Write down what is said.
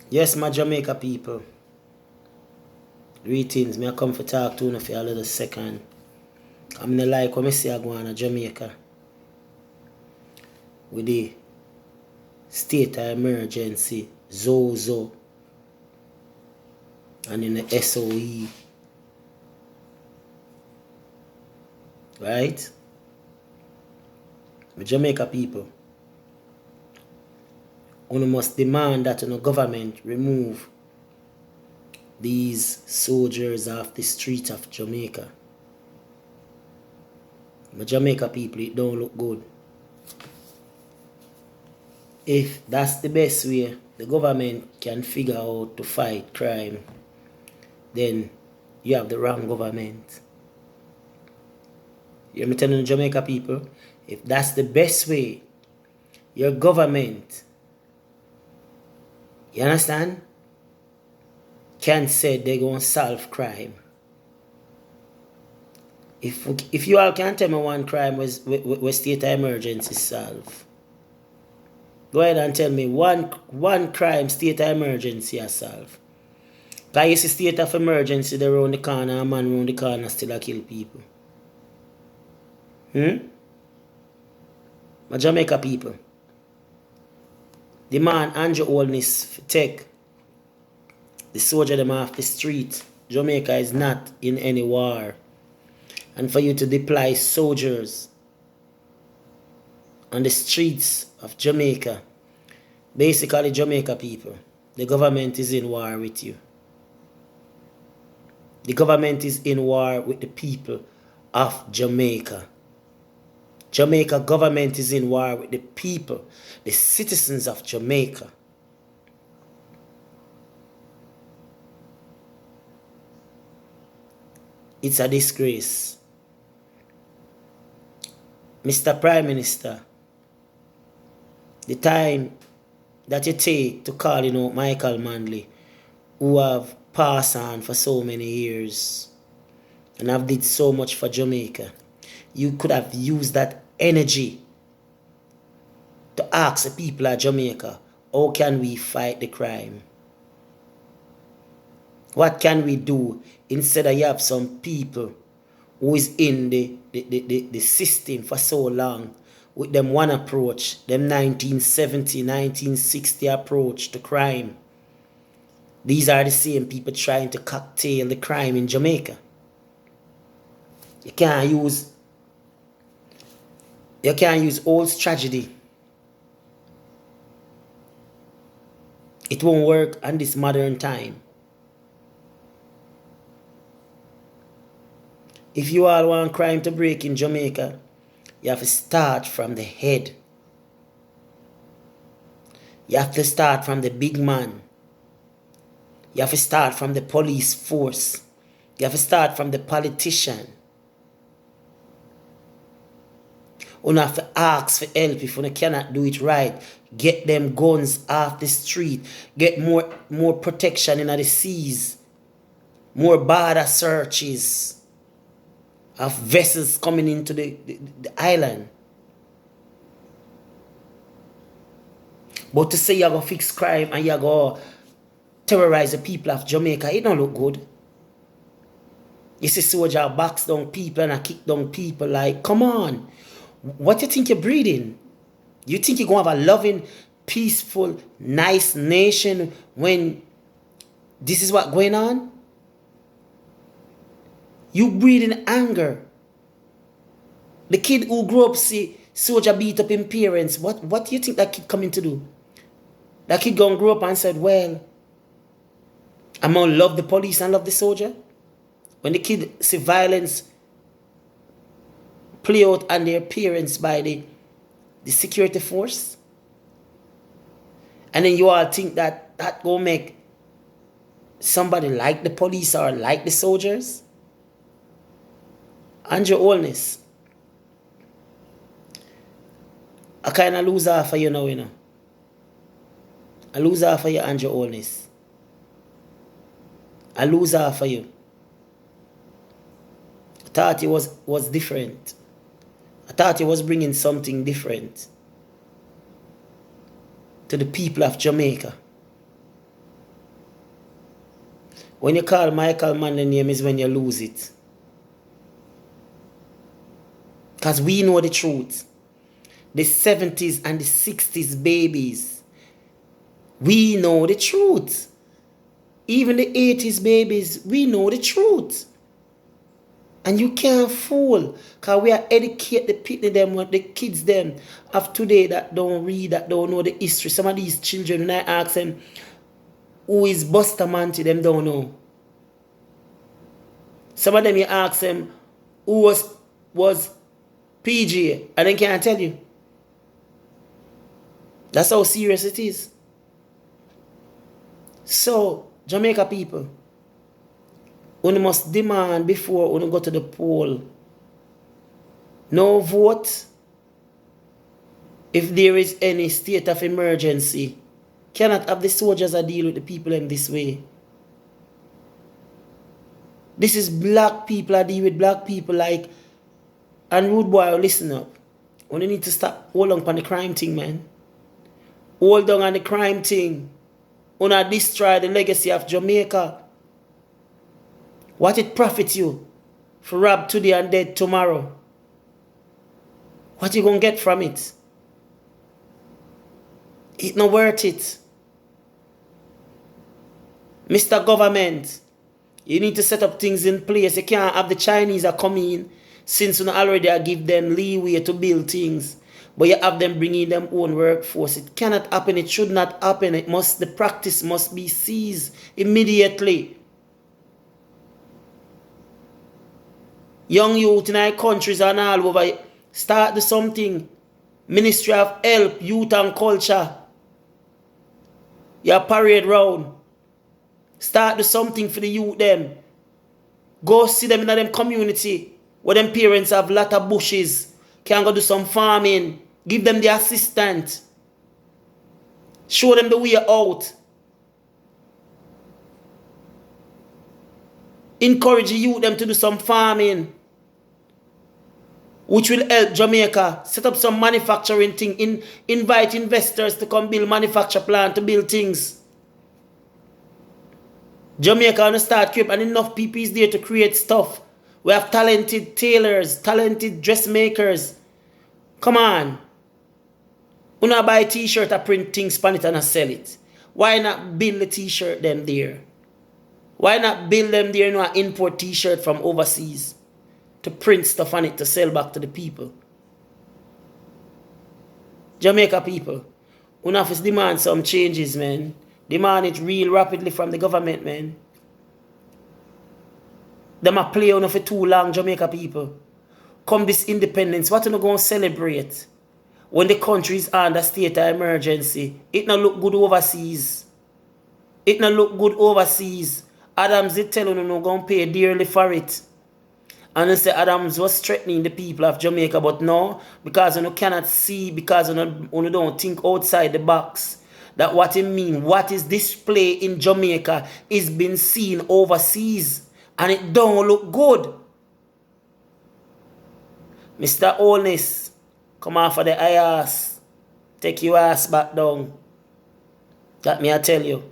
Yes, my Jamaica people. Greetings. Me I come for talk to you for a little second. I'm in the like when I see I go on Jamaica with the state of emergency, Zozo, and in the SOE. Right? The Jamaica people. We must demand that the government remove these soldiers off the street of Jamaica. The Jamaica people, it don't look good. If that's the best way the government can figure out to fight crime, then you have the wrong government. You hear me telling the Jamaica people? If that's the best way your government, you understand, can say they're going to solve crime. If you all can tell me one crime was state of emergency solve, go ahead and tell me one crime state of emergency has solved. Because you see state of emergency, they round the corner, a man round the corner still a kill people. My Jamaica people. The man Andrew Holness take the soldier them off the street. Jamaica is not in any war. And for you to deploy soldiers on the streets of Jamaica, basically Jamaica people, the government is in war with you. The government is in war with the people of Jamaica. Jamaica government is in war with the people, the citizens of Jamaica. It's a disgrace. Mr. Prime Minister, the time that you take to call out Michael Manley, who have passed on for so many years and have did so much for Jamaica, you could have used that energy to ask the people of Jamaica, how can we fight the crime? What can we do instead of you have some people who is in the system for so long with them one approach, them 1970, 1960 approach to crime. These are the same people trying to cocktail the crime in Jamaica. You can't use old tragedy. It won't work on this modern time. If you all want crime to break in Jamaica, you have to start from the head. You have to start from the big man. You have to start from the police force. You have to start from the politician. You have to ask for help if you cannot do it right. Get them guns off the street. Get more protection in the seas. More border searches of vessels coming into the island. But to say you're going to fix crime and you're going to terrorize the people of Jamaica, it don't look good. You see soldier box down people and kick down people, like, come on. What you think you're breeding? You think you're going to have a loving, peaceful, nice nation when this is what's going on? You breeding anger. The kid who grew up see soldier beat up his parents, what do you think that kid coming to do? That kid gonna grow up and said, well, I'm gonna love the police and love the soldier? When the kid see violence play out on their parents by the security force, and then you all think that gonna make somebody like the police or like the soldiers? Andrew Holness, I kind of lose half of you now, I lose half of you, Andrew Holness. I lose half of you. I thought it was different. I thought it was bringing something different to the people of Jamaica. When you call Michael Manley name is when you lose it. Because we know the truth. The 70s and the 60s babies. We know the truth. Even the 80s babies, we know the truth. And you can't fool. Because we are educate the people, the kids them of today that don't read, that don't know the history. Some of these children, when I ask them, who is Bustamante, them don't know. Some of them you ask them, who was PG, and they can't tell you. That's how serious it is. So, Jamaica people, you must demand before you go to the poll. No vote if there is any state of emergency. Cannot have the soldiers deal with the people in this way. This is black people that deal with black people like, and rude boy, listen up. You need to stop, hold on on the crime thing, man. Hold on on the crime thing. You not destroy the legacy of Jamaica. What it profits you for rob today and dead tomorrow? What you gonna get from it? It's not worth it. Mr. Government, you need to set up things in place. You can't have the Chinese come in since you already give them leeway to build things. But you have them bringing them own workforce. It cannot happen. It should not happen. The practice must be seized immediately. Young youth in our countries and all over, start do something. Ministry of Health, Youth and Culture. Your parade round. Start do something for the youth them. Go see them in them community where them parents have lot of bushes. Can go do some farming. Give them the assistant. Show them the way out. Encourage the youth them to do some farming, which will help Jamaica set up some manufacturing thing. Invite investors to come build manufacture plant to build things. Jamaica want to start create, and enough people is there to create stuff. We have talented tailors, talented dressmakers. Come on. You not buy a t-shirt and print things on it and sell it. Why not build the t-shirt them there? Why not build them there and import t-shirt from overseas to print stuff on it to sell back to the people? Jamaica people, you have to demand some changes, man. Demand it real rapidly from the government, man. Them a play on for too long, Jamaica people. Come this independence, what are you going to celebrate? When the country is under state of emergency, it not look good overseas. It not look good overseas. Adams did tell you no going to pay dearly for it. And they say Adams was threatening the people of Jamaica, but no, because you cannot see, because you don't think outside the box. That what it mean, what is displayed in Jamaica is being seen overseas. And it don't look good. Mr. Holness, come off of the ass. Take your ass back down. That me I tell you.